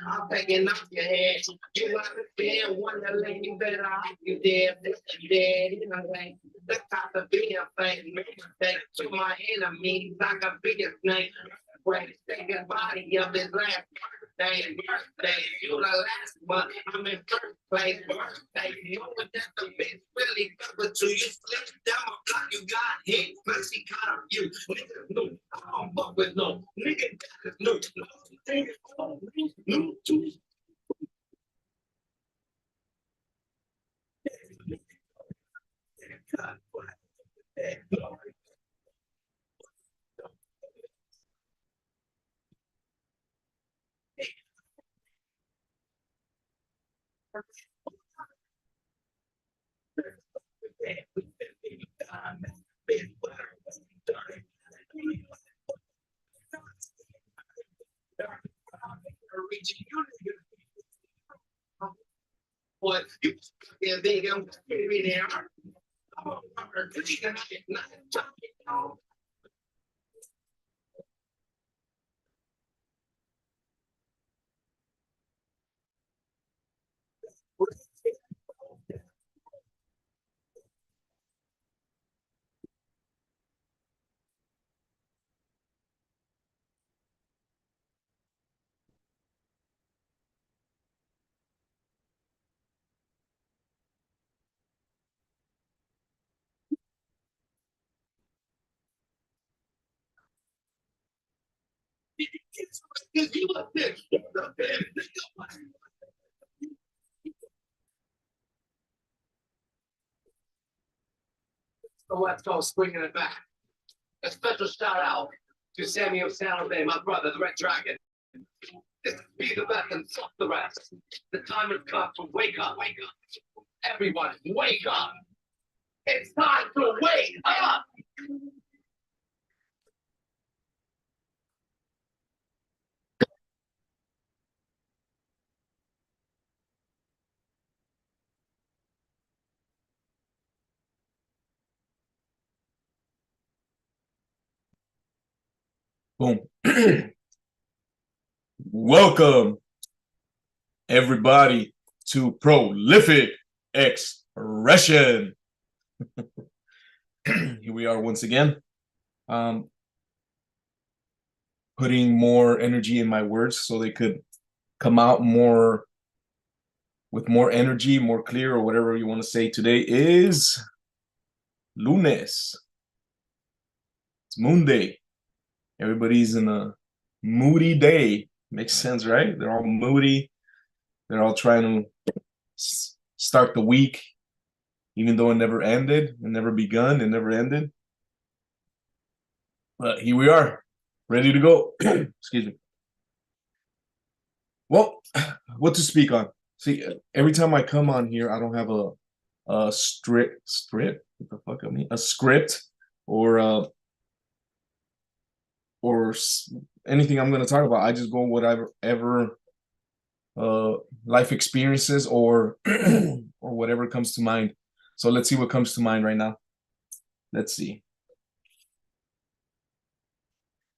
I'm taking off your head. You understand one of the ladies that I you dead, dead, you know, like the type of being thing, make to my enemies, I can be a snake. Wait, second body of his last birthday, you the last one. I'm in first place, birthday. You know what that the bitch really covered to you. Slip down my block, you got hit. Mercy caught up you. Niggas no, I don't fuck with no. Nigga got no. No, no, what you think I'm there? The West Coast bringing it back. A special shout out to Samuel Saturday, my brother, the Red Dragon. Be the best and fuck the rest. The time has come to wake up, wake up. Everyone, wake up. It's time to wake up. Boom. Welcome, everybody, to Prolific Expression. Here we are once again, putting more energy in my words so they could come out more with more energy, more clear, or whatever you want to say. Today is Lunes. It's Moon Day. Everybody's in a moody day. Makes sense, right? They're all moody. They're all trying to start the week, even though it never ended, it never begun, it never ended. But here we are, ready to go. Excuse me. Well, what to speak on? See, every time I come on here, I don't have a script. What the fuck I mean? A script or anything I'm going to talk about. I just go whatever life experiences or or whatever comes to mind. So let's see what comes to mind right now. Let's see.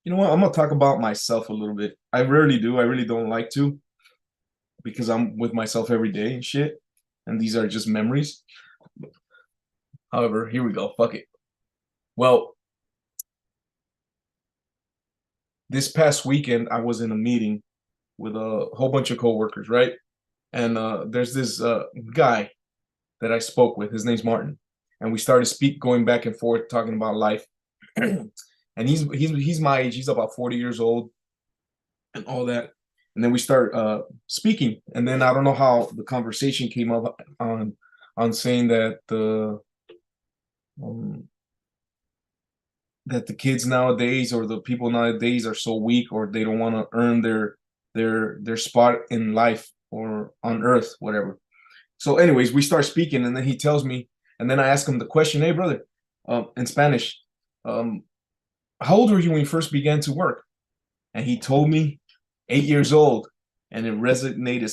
You know what? I'm gonna talk about myself a little bit. I rarely do. I really don't like to, because I'm with myself every day and shit. And these are just memories. However, here we go. Fuck it. Well, this past weekend, I was in a meeting with a whole bunch of coworkers, right? And there's this guy that I spoke with. His name's Martin, and we started going back and forth, talking about life. And he's my age. He's about 40 years old, and all that. And then we start speaking, and then I don't know how the conversation came up on saying that that the kids nowadays, or the people nowadays, are so weak, or they don't want to earn their spot in life or on earth, whatever. So anyways, we start speaking, and then he tells me, and then I ask him the question, hey brother, in Spanish, how old were you when you first began to work? And he told me 8 years old, and it resonated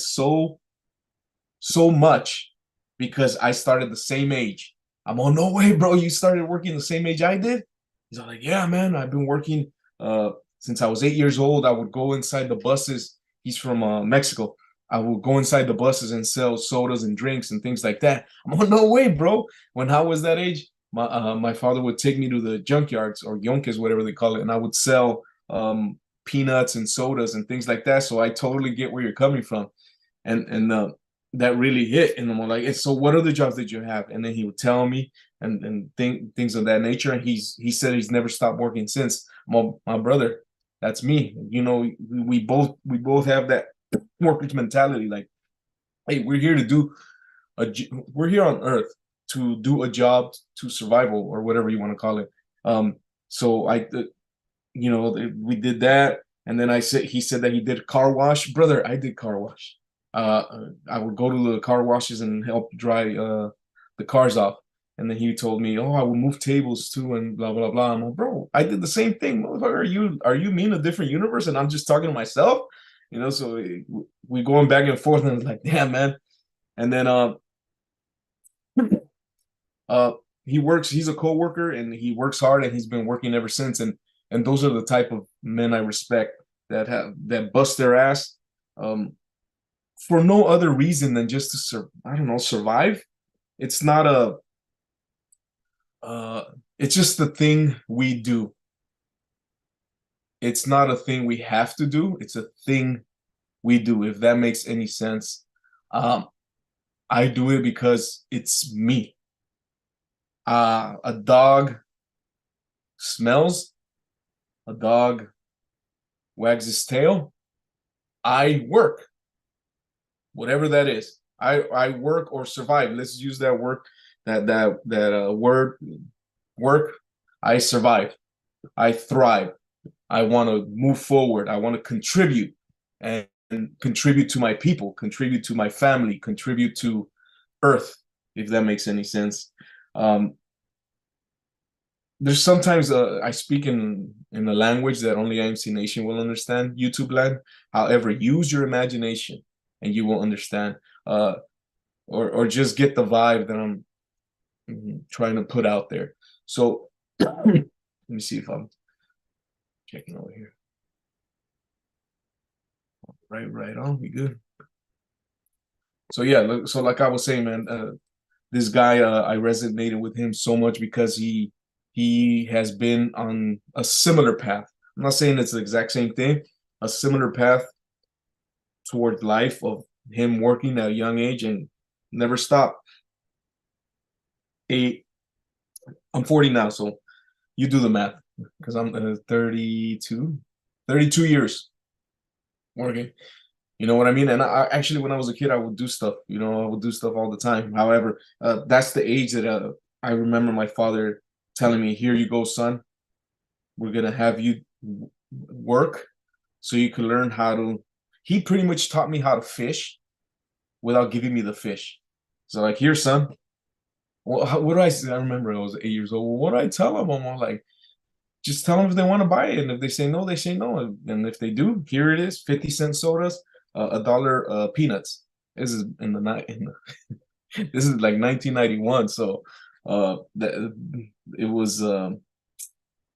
so much, because I started the same age. I'm on, no way, bro, you started working the same age I did? He's like, yeah, man, I've been working since I was 8 years old. I would go inside the buses he's from Mexico. I will go inside the buses and sell sodas and drinks and things like that. I'm on no way, bro. When I was that age, my father would take me to the junkyards or yonkes, whatever they call it, and I would sell peanuts and sodas and things like that. So I totally get where you're coming from, and that really hit. And I'm like, so what other jobs did you have? And then he would tell me and things of that nature. And he said he's never stopped working since. My brother, that's me. You know, we both have that workers mentality. Like, hey, we're here to do we're here on Earth to do a job to survival or whatever you want to call it. So we did that, and then he said that he did car wash. Brother, I did car wash. I would go to the car washes and help dry the cars off. And then he told me, "Oh, I will move tables too," and blah blah blah. I'm like, bro, I did the same thing. Motherfucker, are you me in a different universe, and I'm just talking to myself? You know, so we going back and forth, and it's like, damn, man. And then he's a co-worker, and he works hard, and he's been working ever since. And those are the type of men I respect, that bust their ass for no other reason than just to survive. It's not it's just the thing we do. It's not a thing we have to do. It's a thing we do, if that makes any sense. I do it because it's me. A dog smells, a dog wags his tail. I work, whatever that is. I work or survive. Let's use that word, word, work. I survive. I thrive. I want to move forward. I want to contribute and contribute to my people, contribute to my family, contribute to Earth, if that makes any sense. There's sometimes I speak in a language that only IMC Nation will understand, YouTube land. However, use your imagination and you will understand, or just get the vibe that I'm trying to put out there. So let me see if I'm checking over here. Right on, we good. So yeah, so like I was saying, man, this guy, I resonated with him so much because he has been on a similar path. I'm not saying it's the exact same thing, a similar path toward life of him working at a young age and never stopped. I'm 40 now, so you do the math, because I'm 32 years working. You know what I mean? And I actually, when I was a kid, I would do stuff. You know, I would do stuff all the time. However, that's the age that I remember my father telling me, "Here you go, son. We're gonna have you work so you can learn how to." He pretty much taught me how to fish without giving me the fish. So like, "Here, son." Well, what do I say? I remember I was 8 years old. Well, what do I tell them? I'm like, just tell them if they want to buy it, and if they say no, they say no. And if they do, here it is: 50-cent sodas, $1 peanuts. This is this is like 1991, so it was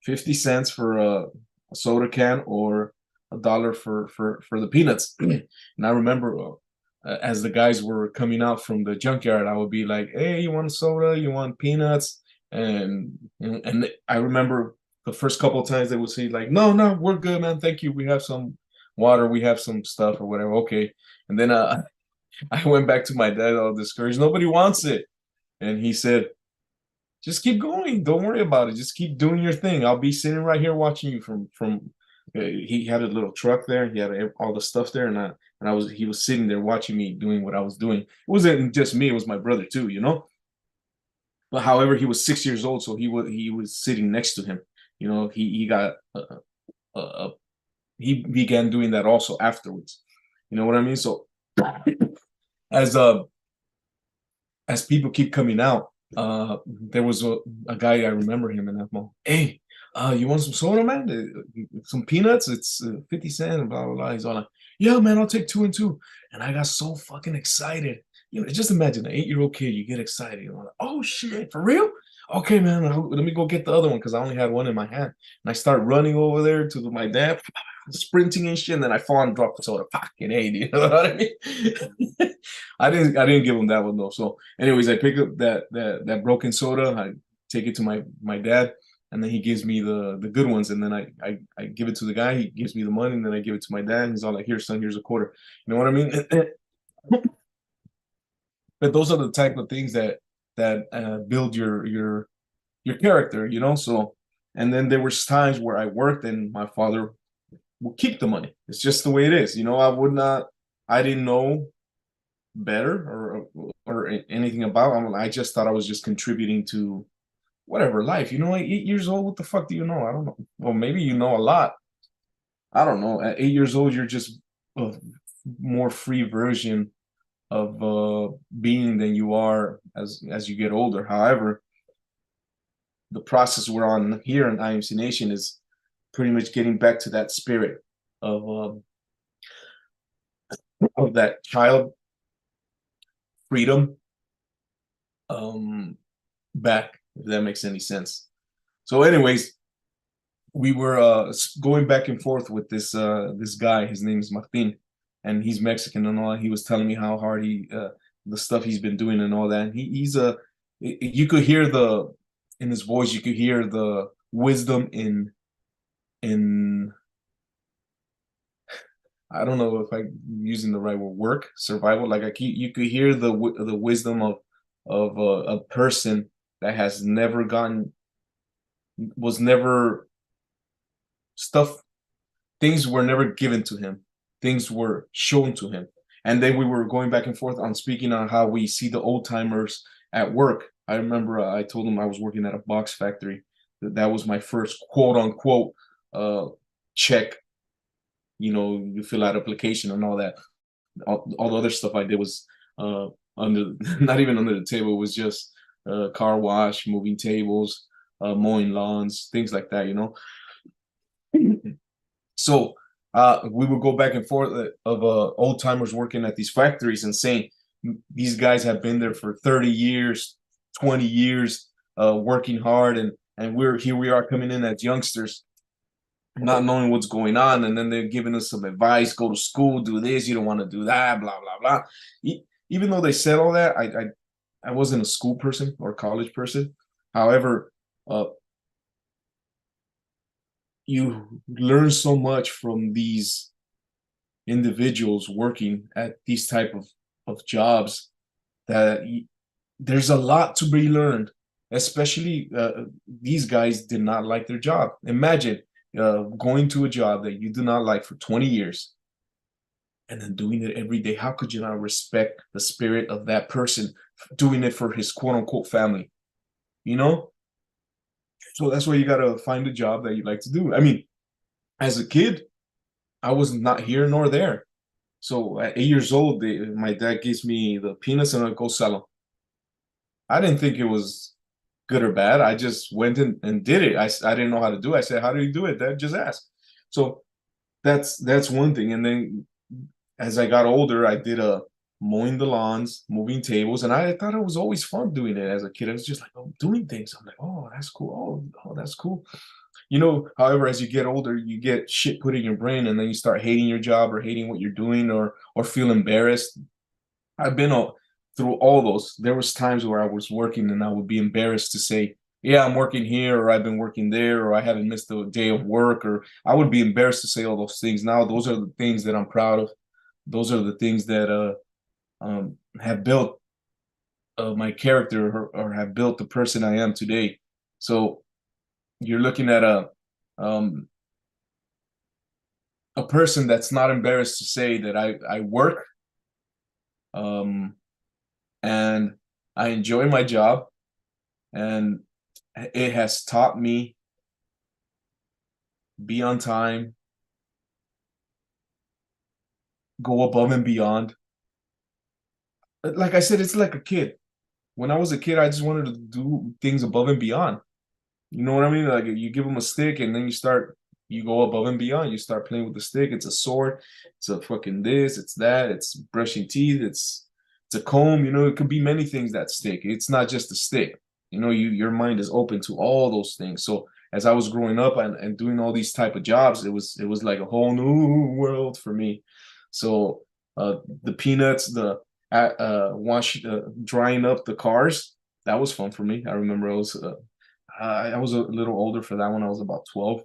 50 cents for a soda can, or $1 for the peanuts. And I remember as the guys were coming out from the junkyard, I would be like, "Hey, you want a soda? You want peanuts?" And I remember the first couple of times they would say like, "No, we're good, man. Thank you. We have some water. We have some stuff or whatever." Okay. And then I went back to my dad all discouraged. Nobody wants it. And he said, "Just keep going. Don't worry about it. Just keep doing your thing. I'll be sitting right here watching you from." He had a little truck there. He had all the stuff there, and he was sitting there watching me doing what I was doing. It wasn't just me; it was my brother too, you know. But however, he was 6 years old, so he was sitting next to him. You know, he began doing that also afterwards. You know what I mean? So as people keep coming out, there was a guy, I remember him in that mall. "Hey, you want some soda, man? Some peanuts? It's 50 cents, and blah blah blah." He's all like, "Yeah, man, I'll take 2 and 2." And I got so fucking excited. You know, just imagine an 8-year-old kid, you get excited. You're like, "Oh shit, for real? Okay, man, let me go get the other one," because I only had one in my hand. And I start running over there to my dad. sprinting and shit, and then I fall and drop the soda. Fucking hey, you know what I mean? I didn't give him that one though. So, anyways, I pick up that broken soda. I take it to my dad, and then he gives me the good ones, and then I give it to the guy. He gives me the money, and then I give it to my dad. And he's all like, "Here, son, here's a quarter." You know what I mean? But those are the type of things that build your character, you know. So, and then there was times where I worked, and my father would keep the money. It's just the way it is, you know. I didn't know better or anything about. I just thought I was just contributing to whatever life, you know. Like 8 years old, what the fuck do you know? I don't know. Well, maybe you know a lot. I don't know. At 8 years old, you're just a more free version of being than you are as you get older. However, the process we're on here in IMC Nation is pretty much getting back to that spirit of that child freedom back, if that makes any sense. So, anyways, we were going back and forth with this guy. His name is Martin, and he's Mexican and all. He was telling me how hard the stuff he's been doing and all that. And he's you could hear in his voice, you could hear the wisdom in I don't know if I'm using the right word, work, survival. Like you could hear the wisdom of a person that has never was never stuff. Things were never given to him. Things were shown to him. And then we were going back and forth on speaking on how we see the old timers at work. I remember I told him I was working at a box factory. That was my first quote unquote check. You know, you fill out application and all that. All the other stuff I did was under, not even under the table. It was just car wash, moving tables, mowing lawns, things like that, you know. So we would go back and forth of old timers working at these factories and saying these guys have been there for 30 years, 20 years, working hard, and we are coming in as youngsters, not knowing what's going on, and then they're giving us some advice: go to school, do this, you don't want to do that, blah blah blah. Even though they said all that, I wasn't a school person or college person. However, you learn so much from these individuals working at these type of jobs that there's a lot to be learned. Especially these guys did not like their job. Imagine going to a job that you do not like for 20 years and then doing it every day. How could you not respect the spirit of that person doing it for his quote unquote family? You know? So that's why you got to find a job that you like to do. I mean, as a kid, I was not here nor there. So at 8 years old, my dad gives me the peanuts and I go sell them. I didn't think it was good or bad. I just went in and did it. I didn't know how to do it. I said, "How do you do it?" Dad, just ask. So that's one thing. And then as I got older, I did mowing the lawns, moving tables, and I thought it was always fun doing it as a kid. I was just like, oh, doing things. I'm like, oh, that's cool. Oh, that's cool. You know, however, as you get older, you get shit put in your brain, and then you start hating your job or hating what you're doing or feel embarrassed. I've been through all those. There was times where I was working and I would be embarrassed to say, yeah, I'm working here, or I've been working there, or I haven't missed a day of work, or I would be embarrassed to say all those things. Now, those are the things that I'm proud of. Those are the things that have built my character or have built the person I am today. So you're looking at a person that's not embarrassed to say that I work and I enjoy my job, and it has taught me be on time, go above and beyond. Like I said, it's like a kid. When I was a kid, I just wanted to do things above and beyond. You know what I mean? Like you give them a stick and then you go above and beyond. You start playing with the stick. It's a sword. It's a fucking this. It's that. It's brushing teeth. It's a comb. You know, it could be many things that stick. It's not just a stick. You know, your mind is open to all those things. So as I was growing up and doing all these type of jobs, it was like a whole new world for me. So the peanuts, the drying up the cars, that was fun for me. I remember I was a little older for that one. I was about 12.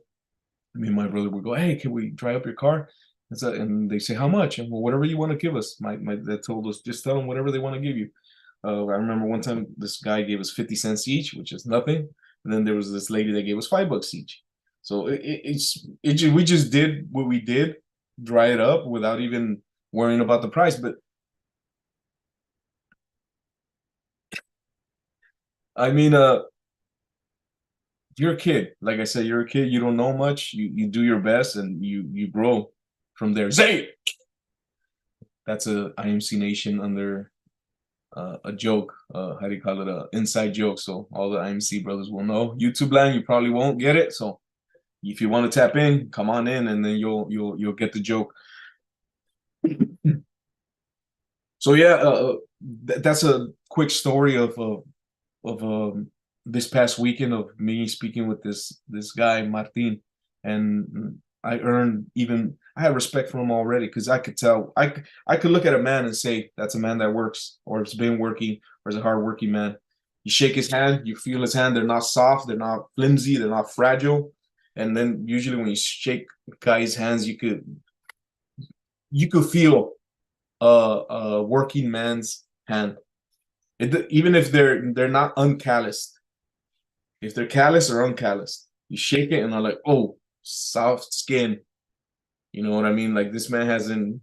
Me and my brother would go, "Hey, can we dry up your car?" And they say, "How much?" And, well, whatever you want to give us. My dad told us, just tell them whatever they want to give you. I remember one time this guy gave us 50 cents each, which is nothing. And then there was this lady that gave us $5 each. So we just did what we did, dry it up without even worrying about the price. But I mean, you're a kid. Like I said, you're a kid. You don't know much. You do your best, and you grow from there. Say that's a IMC Nation under a joke. How do you call it? A inside joke. So all the IMC brothers will know. YouTube land, you probably won't get it. So if you want to tap in, come on in, and then you'll get the joke. So yeah, that's a quick story of this past weekend of me speaking with this guy Martin, and I had respect for him already because I could tell I could look at a man and say that's a man that works or has been working or is a hardworking man. You shake his hand, you feel his hand. They're not soft, they're not flimsy, they're not fragile. And then usually when you shake guys' hands, you could feel a working man's hand. Even if they're not uncalloused, if they're callous or uncalloused, you shake it and I'm like, oh, soft skin. You know what I mean? Like this man hasn't.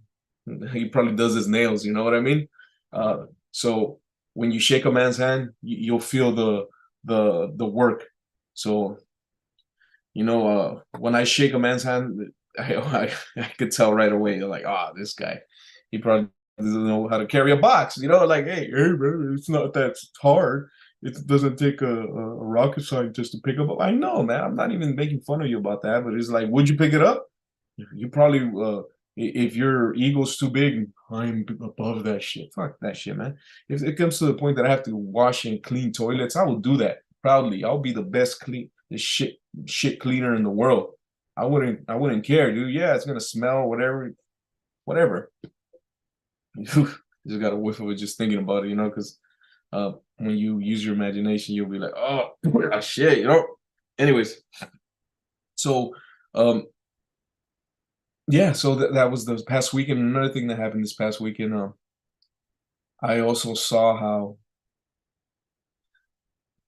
He probably does his nails. You know what I mean? So when you shake a man's hand, you'll feel the work. So when I shake a man's hand, I could tell right away. Like, this guy, he probably doesn't know how to carry a box. Like, hey, bro, it's not that hard. It doesn't take a rocket scientist to pick up. I know, man. I'm not even making fun of you about that, but it's like, would you pick it up? You probably, if your ego's too big, I'm above that shit. Fuck that shit, man. If it comes to the point that I have to wash and clean toilets, I will do that proudly. I'll be the best the shit cleaner in the world. I wouldn't care, dude. Yeah, it's gonna smell, whatever. Just got a whiff of it just thinking about it, because when you use your imagination, you'll be like, oh shit. Anyways, so yeah, so that was the past weekend. Another thing that happened this past weekend, I also saw how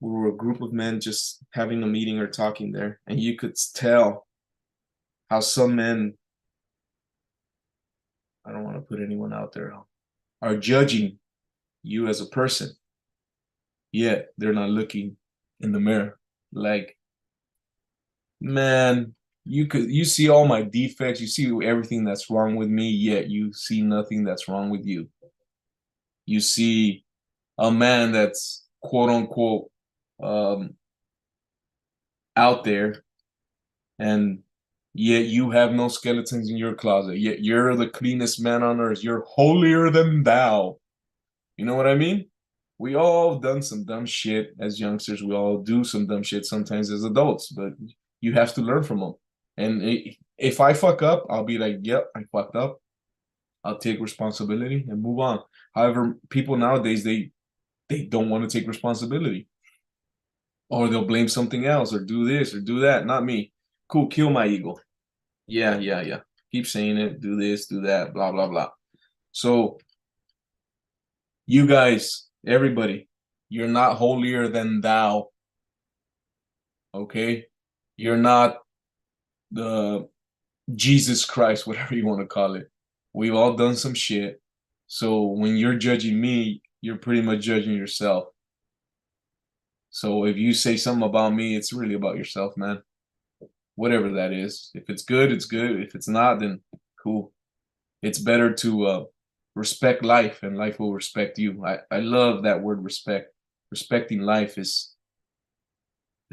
we were a group of men just having a meeting or talking there, and you could tell how some men, I don't want to put anyone out there, are judging you as a person, yet they're not looking in the mirror. Like, man, you see all my defects, you see everything that's wrong with me, yet you see nothing that's wrong with you. You see a man that's quote unquote out there, and yet you have no skeletons in your closet, yet you're the cleanest man on earth. You're holier than thou. You know what I mean? We all done some dumb shit as youngsters. We all do some dumb shit sometimes as adults, but you have to learn from them. And if I fuck up, I'll be like, yep, I fucked up. I'll take responsibility and move on. However, people nowadays, they don't want to take responsibility, or they'll blame something else or do this or do that. Not me. Cool, kill my ego. Yeah, yeah, yeah. Keep saying it, do this, do that, blah, blah, blah. So you guys, everybody, you're not holier than thou. Okay? You're not the Jesus Christ, whatever you want to call it. We've all done some shit. So when you're judging me, you're pretty much judging yourself. So if you say something about me, it's really about yourself, man. Whatever that is. If it's good, it's good. If it's not, then cool. It's better to respect life, and life will respect you. I love that word, respect. Respecting life is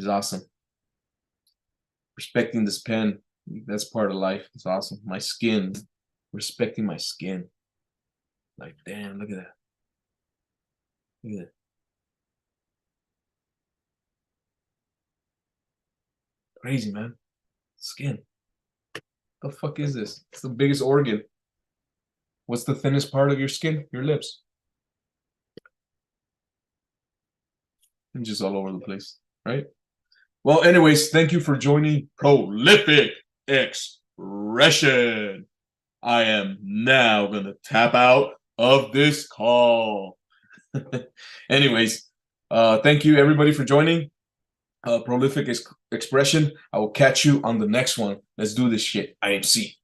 awesome. Respecting this pen, that's part of life. It's awesome. My skin, respecting my skin. Like, damn, look at that. Look at that. Crazy, man. Skin. The fuck is this? It's the biggest organ. What's the thinnest part of your skin? Your lips. And just all over the place, right? Well, anyways, thank you for joining Prolific Expression. I am now going to tap out of this call. Anyways, thank you everybody for joining Prolific Expression. I will catch you on the next one. Let's do this shit. IMC.